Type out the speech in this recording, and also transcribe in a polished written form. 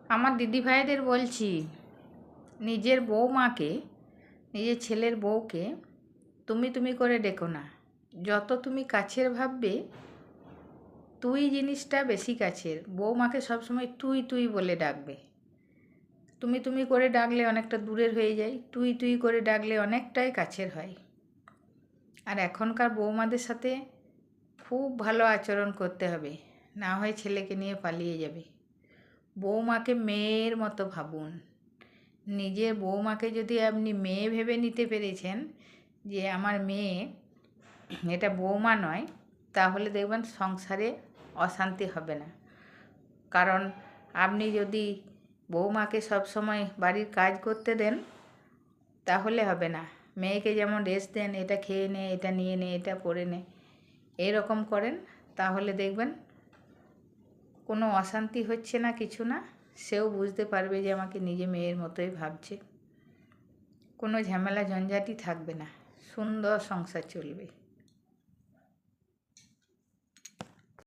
আমার দিদি ভাইদের বলছি, নিজের বৌমাকে, নিজের ছেলের বউকে তুমি তুমি করে ডেকো না। যত তুমি কাছের ভাববে, তুই জিনিসটা বেশি কাছের। বৌমাকে সবসময় তুই তুই বলে ডাকবে। তুমি তুমি করে ডাকলে অনেকটা দূরের হয়ে যায়, তুই তুই করে ডাকলে অনেকটাই কাছের হয়। আর এখনকার বৌমাদের সাথে খুব ভালো আচরণ করতে হবে, না হয় ছেলেকে নিয়ে পালিয়ে যাবে। বৌমাকে মেয়ের মতো ভাবুন। নিজের বৌমাকে যদি আপনি মেয়ে ভেবে নিতে পেরেছেন, যে আমার মেয়ে, এটা বৌমা নয়, তাহলে দেখবেন সংসারে অশান্তি হবে না। কারণ আপনি যদি বৌমাকে সবসময় বাড়ির কাজ করতে দেন, তাহলে হবে না। মেয়েকে যেমন রেস্ট দেন, এটা খেয়ে নে, এটা নিয়ে নে, এটা পরে নে, এরকম করেন, তাহলে দেখবেন কোনো অশান্তি হচ্ছে না, কিছু না। সেও বুঝতে পারবে যে আমাকে নিজে মেয়ের মতোই ভাবছে। কোনো ঝামেলা ঝঞ্ঝাটই থাকবে না, সুন্দর সংসার চলবে।